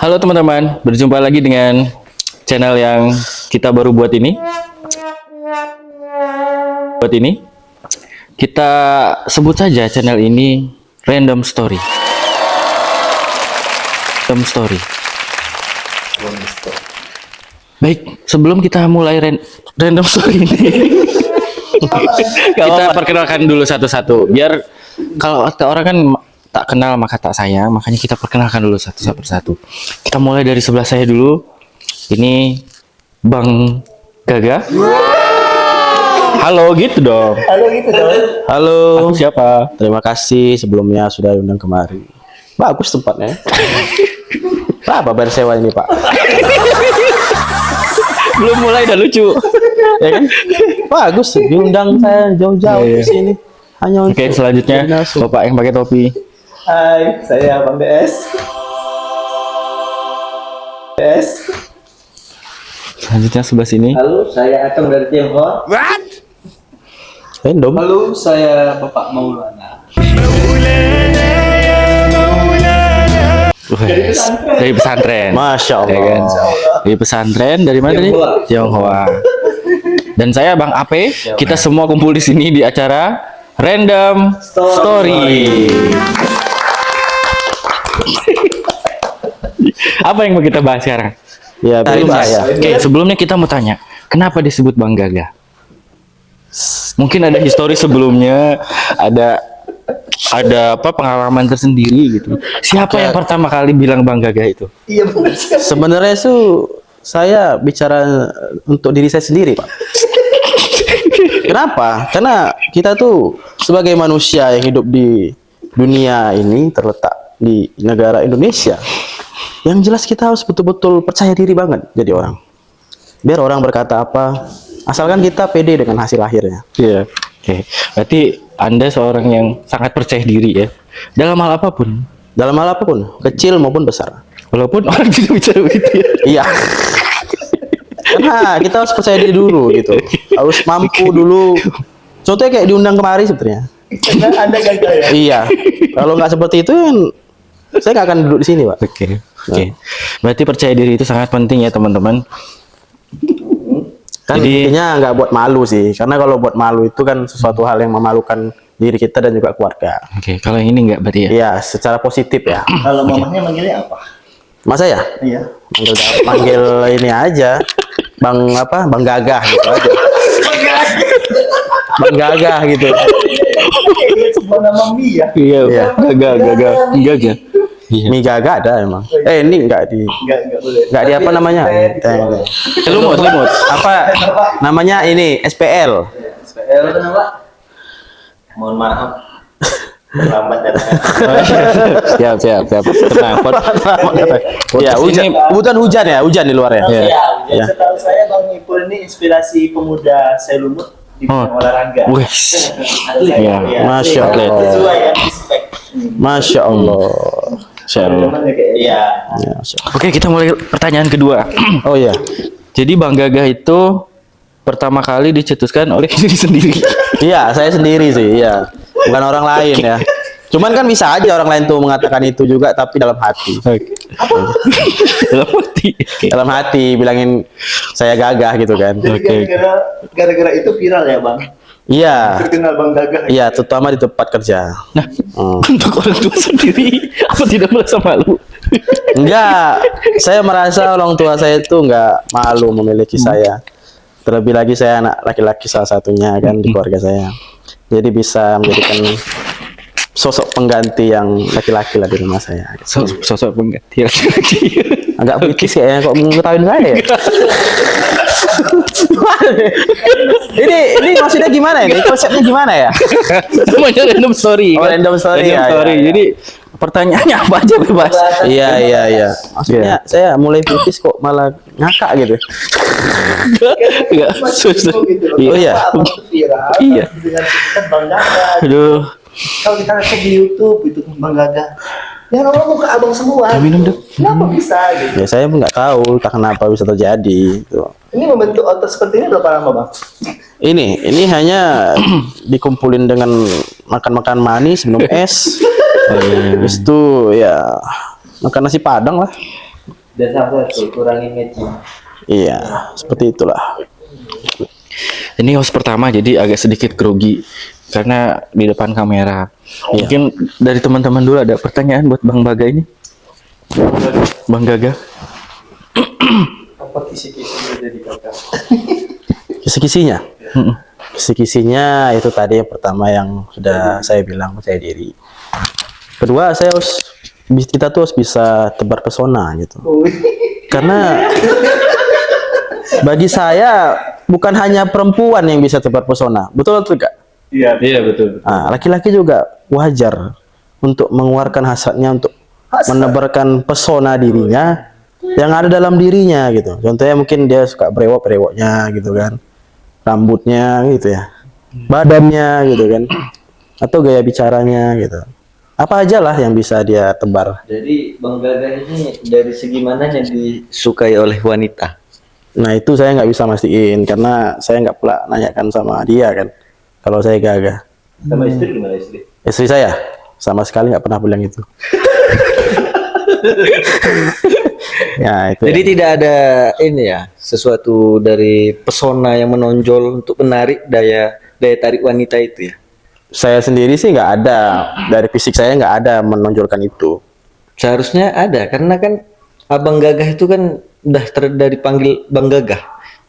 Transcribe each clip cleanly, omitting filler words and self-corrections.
Halo teman-teman, berjumpa lagi dengan channel yang kita baru buat ini. Kita sebut saja channel ini Random Story. Baik, sebelum kita mulai Random Story ini, kita perkenalkan dulu satu-satu. Biar kalau orang kan tak kenal maka tak sayang, makanya kita perkenalkan dulu satu persatu. Kita mulai dari sebelah saya dulu. Ini Bang Gaga. Halo gitu dong. Halo. Aku siapa? Terima kasih sebelumnya sudah diundang kemari. Bagus tempatnya. Berapa bayar sewa ini, Pak? Belum mulai dah lucu. Ya kan? Bagus diundang saya jauh-jauh Iya. ke sini. Hanya untuk Oke, selanjutnya dinasuk. Bapak yang pakai topi. Hai, saya Bang DS. Selanjutnya sebelah sini. Halo, saya Akang dari Tiongkok. Random. Halo, saya Bapak Maulana. Dari pesantren. Masya Ya kan? Allah. Dari pesantren dari mana nih? Tionghoa. Tionghoa. Dan saya Bang Ape. Kita semua kumpul di sini di acara Random Story. Apa yang mau kita bahas sekarang? Ya, bebas ya. Oke, sebelumnya kita mau tanya, kenapa disebut Bang Gaga? Mungkin ada histori sebelumnya, ada apa pengalaman tersendiri gitu. Siapa yang pertama kali bilang Bang Gaga itu? Iya, benar sekali. Sebenarnya itu saya bicara untuk diri saya sendiri, Pak. Kenapa? Karena kita tuh sebagai manusia yang hidup di dunia ini terletak di negara Indonesia. Yang jelas kita harus betul-betul percaya diri banget jadi orang. Biar orang berkata apa, asalkan kita pede dengan hasil akhirnya. Iya. Oke, berarti Anda seorang yang sangat percaya diri ya. Dalam hal apapun. Dalam hal apapun, kecil maupun besar. Walaupun orang bisa bicara begitu ya. Iya. Karena kita harus percaya diri dulu gitu. Harus mampu dulu. Contohnya kayak diundang kemari sebenarnya. Karena Anda gagal ya. Iya. Kalau nggak seperti itu, saya nggak akan duduk di sini, Pak. Oke. Berarti percaya diri itu sangat penting ya teman-teman. Kan Jadi- intinya nggak buat malu sih. Karena kalau buat malu itu kan sesuatu hal yang memalukan diri kita dan juga keluarga. Oke, kalau yang ini enggak berarti ya. Iya, secara positif ya. Kalau mamahnya manggilnya apa? Masa ya? Iya. Manggil ini aja. Bang apa? Bang Gagah gitu aja. Bang Gagah gitu. Ini sebuah nama mie ya. Iya, Iya. Gaga. Iya. Mie Gagah ada emang. Ini enggak Enggak boleh. di apa namanya? Lumut. Apa namanya ini SPL. SPL itu apa? Mohon maaf. Terlambat datang. Siap. Tenang. Ya, kebetulan hujan ya, hujan di luar ya. Iya. Ya. Setahu saya Bang Ipul ini inspirasi pemuda saya lumut di bidang olahraga. Wih. Atlet. Iya. Masya Allah. Sesuai ya, respect. Masya Allah. Teman-teman ya, kayak iya. Ya, Masya Allah. Oke, kita mulai pertanyaan kedua. Oh iya. Jadi Bang Gaga itu pertama kali dicetuskan oleh diri sendiri. Iya, saya sendiri sih, iya. Bukan orang lain ya. Cuman kan bisa aja orang lain tuh mengatakan itu juga tapi dalam hati. Oke. Dalam hati. Oke. Dalam hati bilangin saya Gagah gitu kan. Jadi gara-gara itu viral ya Bang. Iya. Terkenal Bang Gagah. Iya, terutama di tempat kerja. Nah, Hmm. untuk orang tua sendiri apa tidak merasa malu? Enggak, saya merasa orang tua saya itu enggak malu memiliki saya. Terlebih lagi saya anak laki-laki salah satunya kan di keluarga saya. Jadi bisa menjadikan sosok pengganti yang laki-laki lah di rumah saya. Sosok pengganti lagi. Agak British kayaknya kok mengetahui saya ya. ini maksudnya gimana ini? Konsepnya gimana ya? Namanya random story. Oh, kan? random story, Random ya, story. ya, ya. Jadi pertanyaannya apa aja bebas. Iya. Maksudnya saya mulai British kok malah ngakak gitu. Enggak. Oh iya. Viral. Iya. Dengan kita Bang Gagah. Aduh. Kalau kita cek di YouTube itu Bang Gagah. Ya orang muka abang semua. Minum dong. Kenapa bisa gitu? Ya saya pun nggak tahu tak kenapa bisa terjadi. Gitu. Ini membentuk otot seperti ini berapa lama Bang? Ini hanya dikumpulin dengan makan-makan manis, minum es. Habis itu ya makan nasi Padang lah. Dan sabar tuh, kurangi matching. Iya, seperti itulah. Ini host pertama jadi agak sedikit grogi karena di depan kamera. Mungkin dari teman-teman dulu ada pertanyaan buat Bang Baga ini. Bang Gaga. Apa kisi-kisi jadi kakak? Kisi-kisinya. Kisi-kisinya itu tadi yang pertama yang sudah saya bilang percaya diri. Kedua, kita tuh harus bisa tebar pesona gitu. Karena bagi saya bukan hanya perempuan yang bisa tebar pesona, betul atau tidak? Iya. Iya betul. Nah, laki-laki juga wajar untuk mengeluarkan hasratnya untuk menebarkan pesona dirinya yang ada dalam dirinya gitu. Contohnya mungkin dia suka brewok-brewoknya gitu kan, rambutnya gitu ya, badannya gitu kan, atau gaya bicaranya gitu. Apa aja lah yang bisa dia tebar. Jadi Bang Gaga ini dari segi mananya disukai oleh wanita? Nah itu saya nggak bisa mastiin karena saya nggak pernah nanyakan sama dia kan. Kalau saya gagah. Sama istri gimana istri? Istri saya sama sekali nggak pernah bilang itu. Ya itu. Jadi ya. tidak ada ini ya, sesuatu dari pesona yang menonjol untuk menarik daya tarik wanita itu ya. Saya sendiri sih nggak ada, dari fisik saya nggak ada menonjolkan itu. Seharusnya ada karena kan Abang Gagah itu kan udah dari panggil Bang Gagah.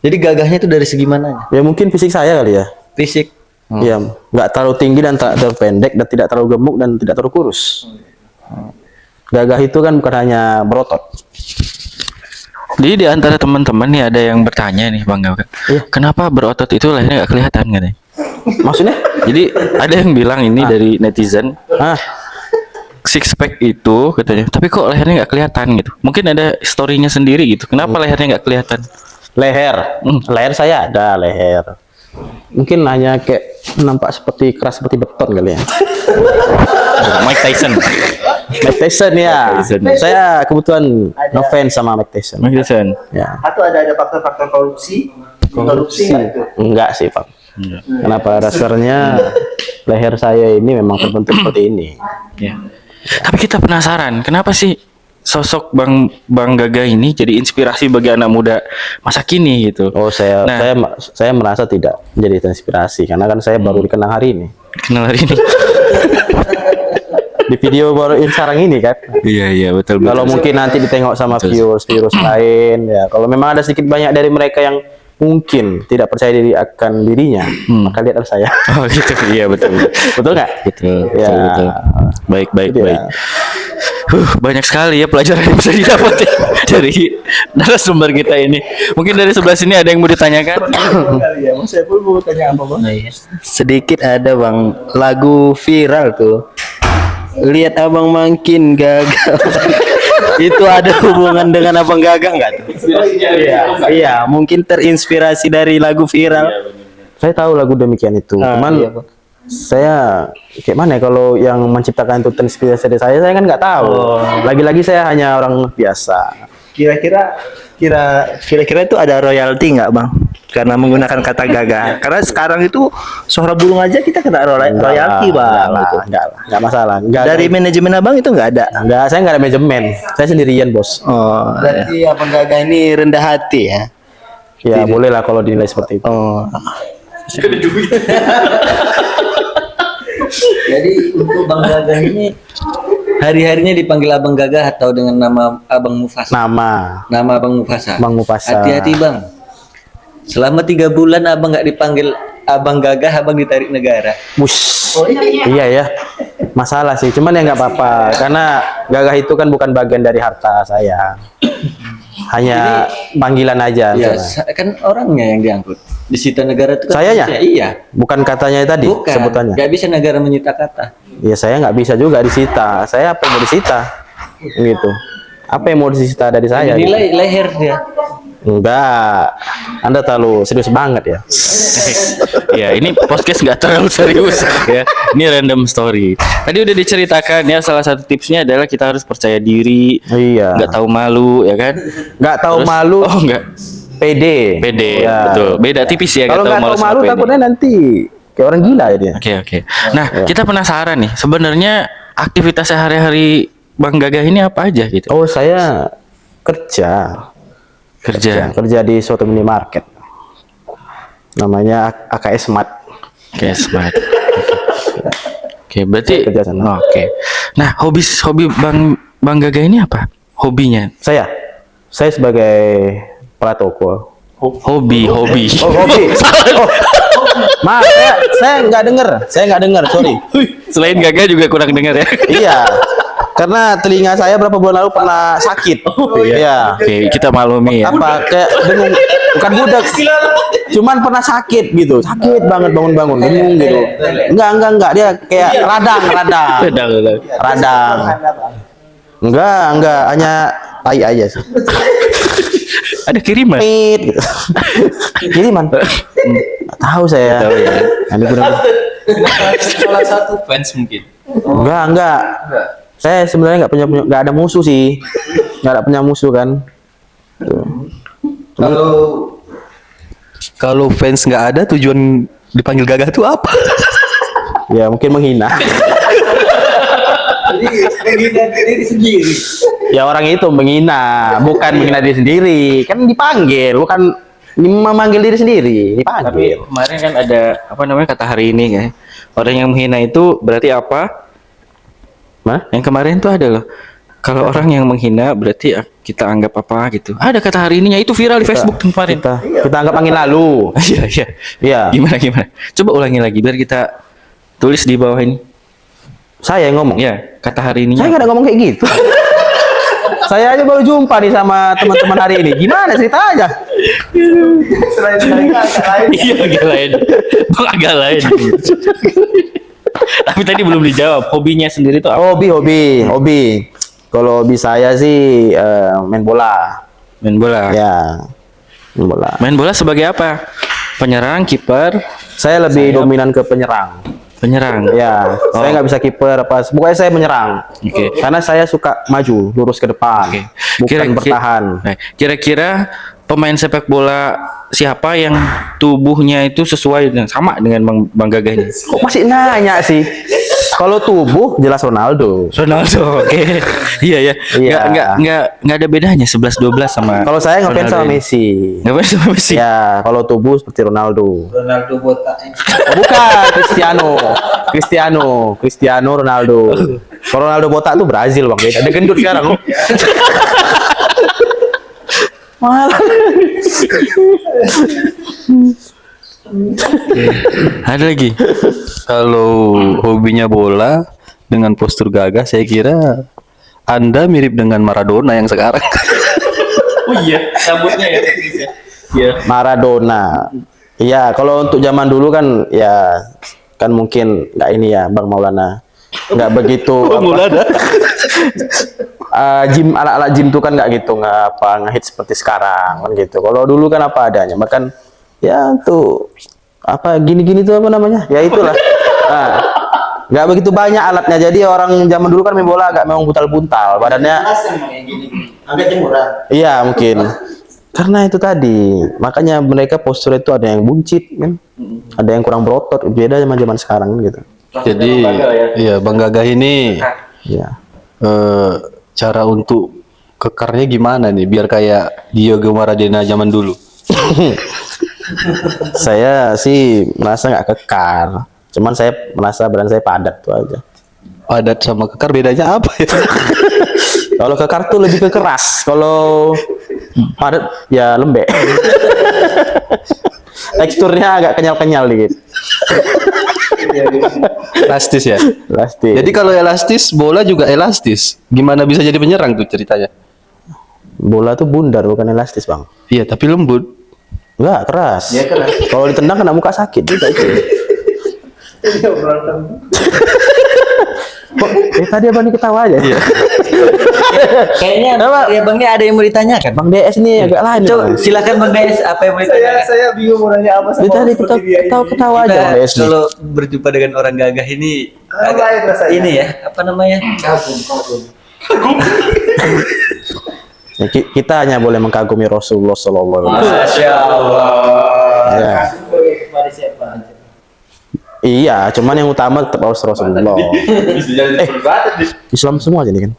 Jadi gagahnya itu dari segi mananya? Ya mungkin fisik saya kali ya. Fisik. Ya nggak terlalu tinggi dan tak terlalu pendek dan tidak terlalu gemuk dan tidak terlalu kurus. Gagah itu kan bukan hanya berotot. Jadi di antara teman-teman nih ada yang bertanya nih Bang Gaga. Iya. Kenapa berotot itu lehernya nggak kelihatan katanya? Maksudnya? Jadi ada yang bilang ini dari netizen, Ah, six pack itu katanya, tapi kok lehernya nggak kelihatan gitu. Mungkin ada story-nya sendiri gitu. Kenapa lehernya nggak kelihatan? leher. Leher saya ada leher. Mungkin hanya kayak nampak seperti keras seperti beton kali ya. Mike Tyson. Mike Tyson ya. Mike Tyson. Saya kebetulan ngefans sama Mike Tyson. Mike Tyson. Ya. Atau ada faktor-faktor korupsi? Korupsi nggak itu? Enggak sih, Pak. Kenapa dasarnya leher saya ini memang terbentuk seperti ini? Ya. Tapi kita penasaran, kenapa sih sosok Bang Gaga ini jadi inspirasi bagi anak muda masa kini gitu? Oh, saya Nah. saya merasa tidak menjadi inspirasi karena kan saya baru dikenal hari ini. Kenal hari ini. Di video baru sekarang ini kan. Iya betul. Kalau mungkin nanti ditengok sama viewers lain ya. Kalau memang ada sedikit banyak dari mereka yang mungkin tidak percaya diri akan dirinya, maka lihatlah saya. Oh gitu, iya betul. Betul nggak? Betul, Ya. betul. Baik. Jadi ya, Banyak sekali ya pelajaran yang bisa didapat ya dari narasumber kita ini. Mungkin dari sebelah sini ada yang mau ditanyakan? Ya, Mas Saiful mau tanya apa Bang? Sedikit ada Bang, lagu viral tuh. Lihat Abang makin gagal. Itu ada hubungan dengan Abang Gaga nggak tuh? Iya, mungkin terinspirasi dari lagu viral. saya tahu lagu demikian itu. Cuman iya, Bang. saya kayak mana ya kalau yang menciptakan itu terinspirasi dari saya kan nggak tahu. Lagi-lagi saya hanya orang biasa. Kira-kira itu ada royalti nggak Bang? Karena menggunakan kata Gaga. Karena sekarang itu suara burung aja kita kena royalti Bang. Gitu. Enggak masalah. Enggak, Dari manajemen Abang itu nggak ada. enggak, saya enggak ada manajemen. Saya sendirian, Bos. Oh, berarti Abang Gaga ini rendah hati ya. Ya, boleh lah kalau dinilai seperti itu. Oh, Jadi untuk Bang Gagah ini hari-harinya dipanggil Abang Gagah atau dengan nama Abang Mufasa? Nama Nama Abang Mufasa. Bang Mufasa. Hati-hati Bang. Selama 3 bulan Abang nggak dipanggil Abang Gagah, Abang ditarik negara. Wush. Iya ya. Masalah sih, cuman ya nggak apa-apa karena Gagah itu kan bukan bagian dari harta saya. Hanya panggilan aja. Ya, misalnya. kan orangnya yang diangkut. Disita negara itu kan Sayanya? manusia. Iya. Bukan katanya tadi Bukan. sebutannya. Nggak bisa negara menyita kata. Ya saya nggak bisa juga disita. Saya apa yang mau disita? Gitu. Apa yang mau disita dari saya? Gitu. Nilai leher dia. Enggak. Anda terlalu serius banget ya. Ya ini podcast nggak terlalu serius ya. Ini random story. Tadi udah diceritakan ya, salah satu tipsnya adalah kita harus percaya diri, Iya. nggak tahu malu ya kan? Nggak tahu Terus- malu. Oh enggak. Pede. Pede, Ya. betul. Beda tipis ya. Kalau nggak tahu sama malu pede. takutnya nanti kayak orang gila ya dia. Oke. Nah, kita penasaran nih. Sebenarnya aktivitas sehari-hari Bang Gagah ini apa aja gitu? Oh, saya kerja Kerja. di suatu minimarket. Namanya AKS Smart. Oke, smart. Oke, berarti Kerja sana. Oke. Nah, hobi Bang Gagah ini apa? Hobinya? Saya sebagai pratoko. Hobi. Oh, hobi. Oh. Maaf, saya nggak dengar, sorry. Selain Gagah juga kurang dengar ya. Iya. Karena telinga saya berapa bulan lalu pernah sakit. Iya. Oke, kita maklumi ya. Apa kayak bingung, bukan budak. Cuman pernah sakit gitu. Sakit banget bangun-bangun, bingung gitu. Enggak, dia kayak radang. Radang. Enggak, hanya tai aja sih. Ada kiriman. Pit gitu. Kiriman. Nggak tahu saya. Tahu ya. Nanti Salah satu fans mungkin. Enggak. Saya sebenarnya nggak ada musuh sih. Nggak ada punya musuh kan. Kalau fans nggak ada, tujuan dipanggil Gagah tuh apa? Ya mungkin menghina. Ya orang itu menghina, bukan menghina diri sendiri. Kan dipanggil, bukan memanggil diri sendiri. Tapi Dipanggil. kemarin kan ada apa namanya kata hari ini kan. Orang yang menghina itu berarti apa? Mah? Yang kemarin tuh ada loh. Kalau orang yang menghina berarti kita anggap apa gitu. Ada kata hari ininya itu viral di Facebook tuh kemarin. Kita anggap angin lalu. Iya. Iya. Gimana? Coba ulangi lagi biar kita tulis di bawah ini. Saya yang ngomong. Ya, kata hari ini. Saya nggak ada ngomong kayak gitu. Saya aja baru jumpa nih sama teman-teman hari ini. Gimana cerita aja? Iya, agak lain. Tapi tadi belum dijawab. Hobinya sendiri tuh apa? Hobi. Kalau hobi saya sih main bola. Main bola. Ya, main bola. Main bola sebagai apa? Penyerang, kiper, Saya lebih dominan ke penyerang. penyerang. Ya, saya nggak bisa kiper apa. Pokoknya saya menyerang. Oke. Karena saya suka maju, lurus ke depan, Oke. bukan bertahan. Nah, kira-kira pemain sepak bola siapa yang tubuhnya itu sesuai dengan sama dengan Bang Gagah ini? Kok masih nanya sih? Kalau tubuh jelas Ronaldo. Ronaldo, oke. Iya. Iya. Nggak ada bedanya 11-12 sama. Kalau saya ngefans Ronaldo sama ini. Messi. Ngefans sama Messi. Ya, kalau tubuh seperti Ronaldo. Ronaldo botak. Oh, bukan, Cristiano Ronaldo. Kalau Ronaldo botak tuh Brazil bang, beda. Ada gendut sekarang. Loh. Malah. Ada lagi. Kalau hobinya bola dengan postur Gagah, saya kira Anda mirip dengan Maradona yang sekarang. Oh iya, rambutnya ya. Iya. Maradona. Iya, kalau untuk zaman dulu kan ya kan mungkin nggak ini ya Bang Maulana. Nggak begitu gym alat-alat gym tuh kan nggak gitu nggak apa ngehit seperti sekarang kan gitu. Kalau dulu kan apa adanya, bahkan ya tuh apa gini-gini tuh apa namanya? Ya itulah. Nah, nggak begitu banyak alatnya. Jadi orang zaman dulu kan main bola agak memang buntal-buntal badannya. Agak jemuran. Iya mungkin. Karena itu tadi, makanya mereka postur itu ada yang buncit kan, ada yang kurang berotot, beda sama zaman sekarang gitu. Jadi, iya Bang Gagah ini Ya. cara untuk kekarnya gimana nih? Biar kayak Diogo Maradona zaman dulu. Saya sih merasa nggak kekar, cuman saya merasa badan saya padat tuh aja. Padat sama kekar bedanya apa ya? Kalau kekar tuh lebih ke keras, kalau padat ya lembek. Teksturnya agak kenyal-kenyal dikit. Elastis ya. Plastik. Jadi kalau elastis, bola juga elastis. Gimana bisa jadi penyerang tuh ceritanya? Bola tuh bundar bukan elastis bang. Iya, tapi lembut. Enggak keras. Kalau ditendang kena muka sakit juga itu. Kok tadi abang ini ketawa aja? Iya. Kayaknya ya Bang ini ada yang mau ditanyakan. Bang DS ini agak lain. Coba Bang. silakan Bang Des, apa yang mau ditanyakan? Saya bingung mau nanya apa Dia sama tadi seperti dia ini. ketawa aja Bang DS. nih. Kalau berjumpa dengan orang gagah ini Lain rasanya. ini ya, apa namanya? Ya, kita hanya boleh mengkagumi Rasulullah Sallallahu Alaihi Wasallam. Masya Allah. Ya. Kepada siapa aja? Iya, cuman yang utama tetap Rasulullah. Islam semua jadi kan.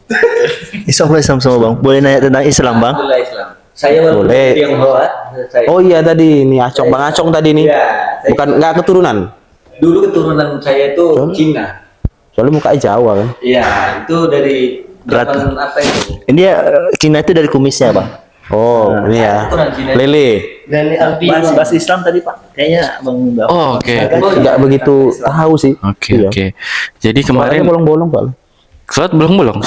Islam semua bang. Boleh nanya tentang Islam bang? Alhamdulillah Islam. Saya walaupun Boleh. dari Tionghoa, saya Oh iya tadi nih Acong, Bang Acong tadi nih. Iya, saya- Bukan nggak keturunan. dulu keturunan saya itu Cina. Soalnya mukanya Jawa kan. Iya, itu dari zaman apa itu? Ini Cina itu dari kumisnya bang. Oh, ini ya. keturunan Cina. Lele. Dan bahas Islam tadi pak. Kayaknya bang. Oh, oke. Nggak begitu tahu sih. Oke, Iya. oke. Jadi Kemarin kemarin bolong-bolong Pak. sholat belum?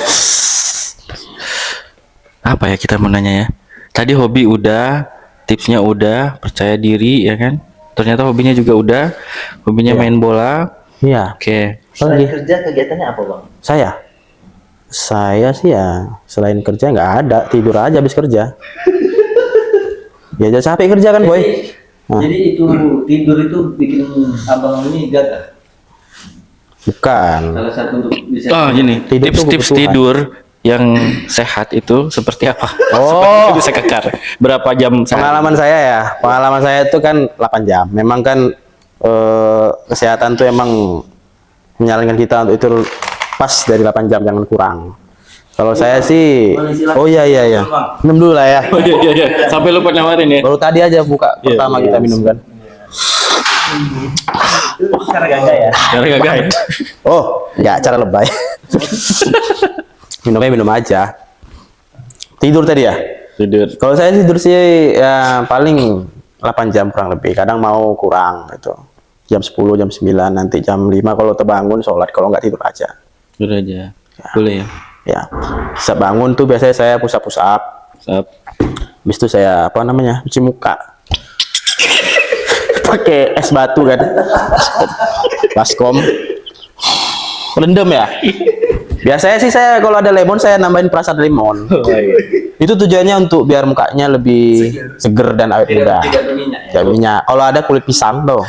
Apa ya kita mau nanya ya? Tadi hobi udah, tipsnya udah, percaya diri ya kan? Ternyata hobinya juga udah, hobinya main bola. Iya. Oke. Lagi. Kerja kegiatannya apa bang? Saya sih ya selain kerja nggak ada, tidur aja habis kerja. Ya jangan capek kerja kan boy. Jadi itu tidur itu bikin abang ini gagal. Bukan. Salah satu untuk bisa. Oh, gini. Tidur tuh Tips-tips kebutuhan. tidur yang sehat itu seperti apa? Oh. Seperti bisa kekar. Berapa jam sehari? Pengalaman saya itu kan 8 jam. Memang kan kesehatan tuh emang menyarankan kita untuk itu pas dari 8 jam, jangan kurang. Kalau saya sih, oh iya. Minum dulu lah ya. Oh iya. Sampai lupa nawarin ya. Baru tadi aja buka pertama kita minum kan. Cara gagah ya. Cara gagah ya? Oh, ya cara lebay. Minum aja. Tidur tadi ya? Tidur. Kalau saya tidur sih ya paling 8 jam kurang lebih. Kadang mau kurang gitu. Jam 10, jam 9, nanti jam 5 kalau terbangun sholat. Kalau nggak tidur aja. Tidur aja. Boleh ya? Ya. Bisa bangun tuh biasanya saya push up. Sap. Habis itu saya cuci muka. Pakai es batu kan. Baskom. Rendam ya. Biasanya sih saya kalau ada lemon saya nambahin perasan lemon. Itu tujuannya untuk biar mukanya lebih seger dan awet muda. Tidak berminyak ya. Tidak minyak. Kalau ada kulit pisang tuh,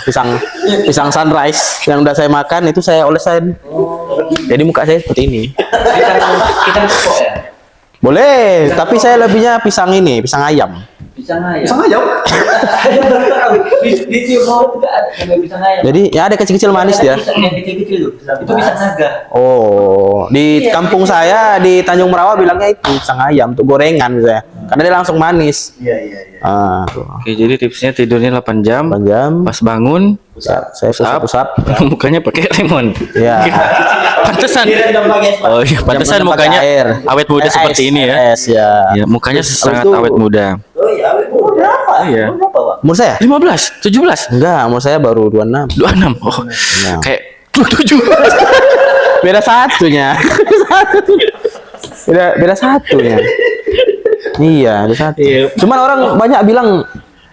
pisang sunrise yang udah saya makan itu saya olesin. Jadi muka saya seperti ini. Kita pokok ya. Boleh, tapi saya lebihnya pisang ayam. Pisang ayam. Di Tionghoa juga ada yang pisang ayam. Jadi ya ada kecil-kecil manis dia. Yang kecil-kecil tuh. Itu pisang naga. Oh, di kampung saya di Tanjung Merawa bilangnya itu pisang ayam untuk gorengan saya. Karena dia langsung manis. Iya. Ah, tuh. Oke, jadi tipsnya tidurnya 8 jam. 8 jam. Pas bangun, Saya pusap. mukanya pakai lemon. Ya. Pantesan. Oh iya, pantesan Jam-jam mukanya pakai air. awet muda Es, seperti ini ya. Es ya. Ya, mukanya Terus sangat habis itu- awet muda. Oh iya. Berapa? Iya. Berapa bang? Umur saya? 15, 17, Enggak, umur saya baru 26. 26. Oh, Nah. kayak 27. Beda satunya. beda satunya. Iya, beda satu. Cuman orang banyak bilang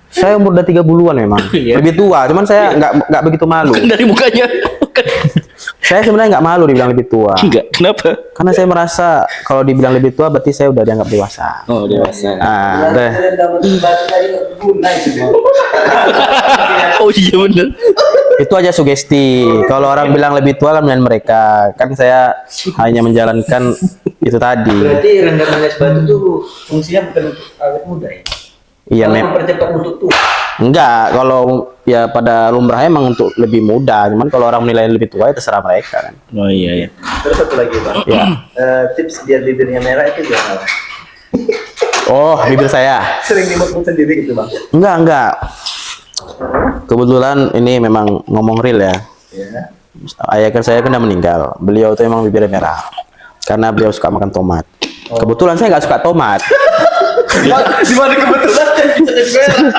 saya umur udah 30-an memang. Lebih tua, cuman saya nggak begitu malu. Dari mukanya. Bukan. Saya sebenarnya nggak malu dibilang lebih tua. Enggak, kenapa? Karena saya merasa kalau dibilang lebih tua berarti saya udah dianggap dewasa. Oh, dewasa. Nah, deh. Oh iya bener. Itu aja sugesti. Kalau orang bilang lebih tua kan dengan mereka. Kan saya hanya menjalankan itu tadi. Berarti rendaman es batu tuh fungsinya bukan untuk awet muda ya? Iya, Malah mempercepat untuk tua. enggak, kalau ya pada lumrah emang untuk lebih muda. Cuman kalau orang menilai lebih tua ya terserah mereka kan. Oh iya. Terus satu lagi bang. Ya. Tips biar bibirnya merah itu gimana? Oh, bibir saya. Sering dimuk sendiri gitu bang. Enggak. Kebetulan ini memang ngomong real ya. Ya. Ayah kan saya udah meninggal. Beliau tuh emang bibirnya merah. Karena beliau suka makan tomat. Kebetulan saya nggak suka tomat. Gimana kebetulan bisa jadi merah?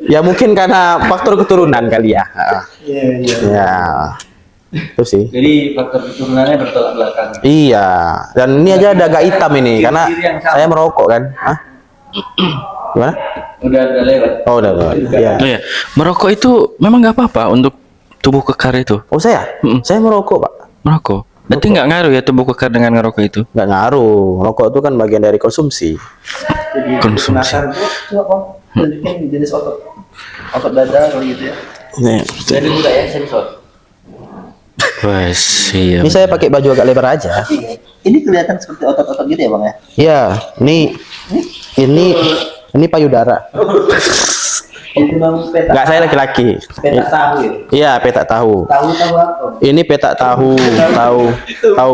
Ya mungkin karena faktor keturunan kali ya. Iya. Ya. Itu sih. Jadi faktor keturunannya bertolak belakang. Iya. Dan ini aja ada agak hitam ini karena saya merokok kan. Hah? Gimana? Udah lewat. Oh, udah. Iya. Oh iya, merokok itu memang nggak apa-apa untuk tubuh kekar itu. Oh, saya? Saya merokok, Pak. Merokok. Berarti nggak ngaruh ya tubuh kekar dengan ngerokok itu? Nggak ngaruh. Rokok itu kan bagian dari konsumsi. Jadi Konsumsi. penasaran tuh coba bang tunjukin jenis otot dada kalau gitu ya. Nih. Jadi muda ya sensor. Wes, iya. Ini saya pakai baju agak lebar aja. Ini kelihatan seperti otot-otot gitu ya bang ya? Iya, ini payudara. Itu bang peta. Enggak, saya laki-laki. Peta tahu ya. Iya, petak tahu. Tahu apa? Ini petak tahu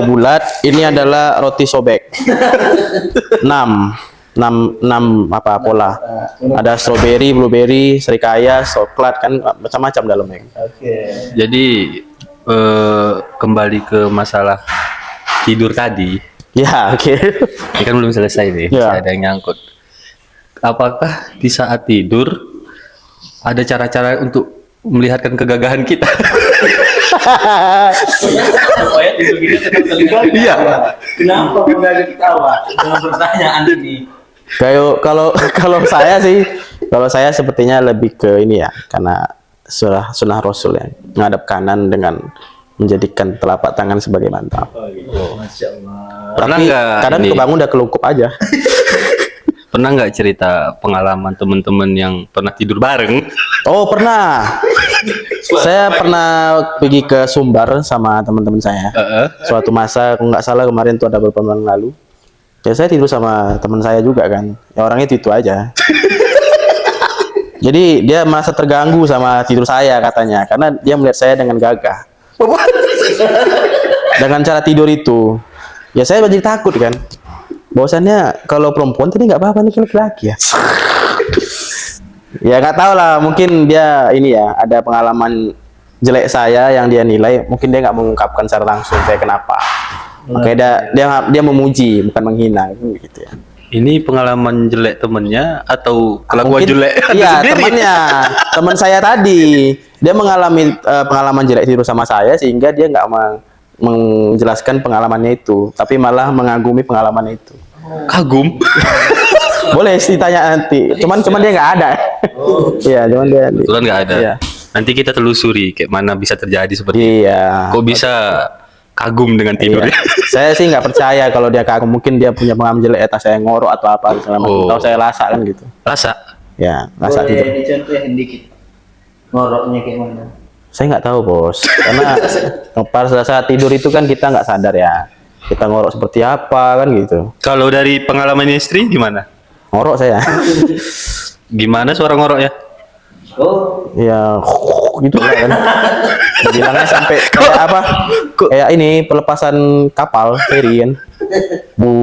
bulat. Ini adalah roti sobek. 6 apa pola. Ada strawberry, blueberry, serikaya, coklat kan macam-macam dalamnya. Oke. Jadi kembali ke masalah tidur tadi. Ya, oke. Ini kan belum selesai nih. Ya. Masih ada yang nyangkut. Apakah di saat tidur ada cara-cara untuk melihatkan kegagahan kita? Iya. Kenapa nggak ada ketawa dengan pertanyaan ini? Kalau saya sepertinya lebih ke ini ya, karena sunnah Rasul ya, menghadap kanan dengan menjadikan telapak tangan sebagai mantap. Masya Allah. Pernah Tapi nggak kadang ini? kebangun udah kelungkup aja. Pernah nggak cerita pengalaman teman-teman yang pernah tidur bareng? Oh, pernah. Saya pernah pergi ke Sumbar sama teman-teman saya. Suatu masa, kalau nggak salah kemarin tuh ada beberapa bulan lalu. Ya saya tidur sama teman saya juga kan. Ya orangnya itu aja. Jadi dia merasa terganggu sama tidur saya katanya, karena dia melihat saya dengan gagah. Dengan cara tidur itu, ya saya jadi takut kan. Bahwasannya kalau perempuan tadi nggak apa-apa nih laki-laki ya. Ya nggak tahu lah, mungkin dia ini ya ada pengalaman jelek saya yang dia nilai, mungkin dia nggak mengungkapkan secara langsung saya kenapa. Makanya dia memuji bukan menghina gitu ya. Ini pengalaman jelek temennya atau kelakuan Mungkin- jelek Iya, sendiri? temannya, teman saya tadi dia mengalami pengalaman jelek tidur sama saya sehingga dia nggak menjelaskan pengalamannya itu, tapi malah mengagumi pengalaman itu. Kagum. Boleh sih tanya nanti. Cuman dia nggak ada. Iya, cuman dia. Kebetulan nggak ada. Iya. Nanti kita telusuri kayak mana bisa terjadi seperti itu. Iya. Kok bisa kagum dengan Iya. tidurnya? Saya sih nggak percaya kalau dia kagum. Mungkin dia punya pengalaman jelek, atas saya ngorok atau apa segala macam. Oh. Tahu saya rasa kan gitu. Rasa? Ya, rasa Boleh tidur. dicontohin dikit. Ngoroknya kayak mana? Saya nggak tahu bos, karena pada saat tidur itu kan kita nggak sadar ya, kita ngorok seperti apa kan gitu. Kalau dari pengalaman istri gimana? Ngorok saya, Gimana suara ngoroknya? Oh, ya gitu lah kan. Bilangnya sampai kayak apa? Kayak ini pelepasan kapal feri kan. Bu,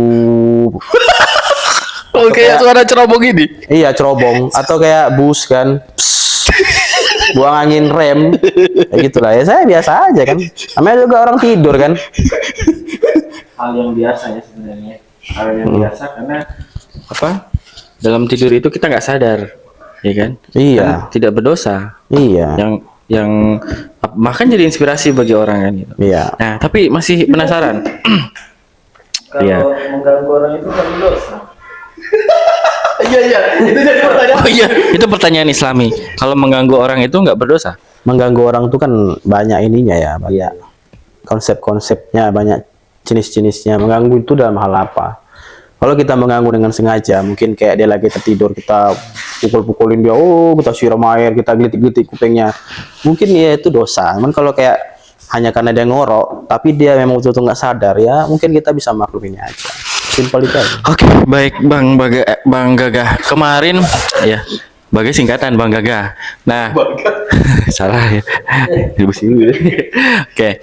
Oh, kayak suara cerobong ini. iya cerobong atau kayak bus kan. Buang angin rem, kayak gitulah ya. Saya biasa aja kan. Namanya juga orang tidur kan. Hal yang biasa ya sebenarnya. Hal yang biasa karena apa? Dalam tidur itu kita nggak sadar, ya kan? Iya, Kan tidak berdosa. iya, Yang bahkan jadi inspirasi bagi orang kan gitu. iya. Nah, tapi masih penasaran. kalau Iya. mengganggu orang itu kan dosa. Oh iya, itu pertanyaan Islami. Kalau mengganggu orang itu nggak berdosa? Mengganggu orang tuh kan banyak ininya ya, banyak konsep-konsepnya, banyak jenis-jenisnya. Mengganggu itu dalam hal apa? Kalau kita mengganggu dengan sengaja, mungkin kayak dia lagi tertidur, kita pukul-pukulin dia, oh kita siram air, kita gelitik-gelitik kupingnya, mungkin ya itu dosa. Cuman kalau kayak hanya karena dia ngorok, tapi dia memang betul-betul nggak sadar, ya mungkin kita bisa makluminnya aja. Simpel itu aja. Oke, baik Bang Gagah. Kemarin ya, Bagai singkatan Bang Gagah. Nah, salah ya. Oke.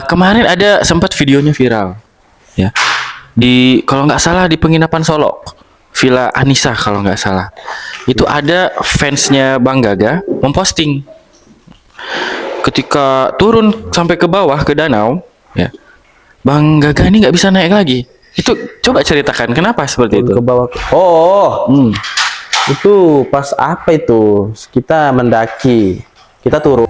Kemarin ada sempat videonya viral. Ya. Kalau nggak salah di penginapan Solo. Villa Anissa kalau nggak salah. Itu ada fansnya Bang Gagah memposting. Ketika turun sampai ke bawah ke danau, ya. Bang Gagah ini nggak bisa naik lagi. Itu coba ceritakan kenapa seperti itu. Ke bawah. Oh, itu pas apa itu? Kita mendaki, kita turun.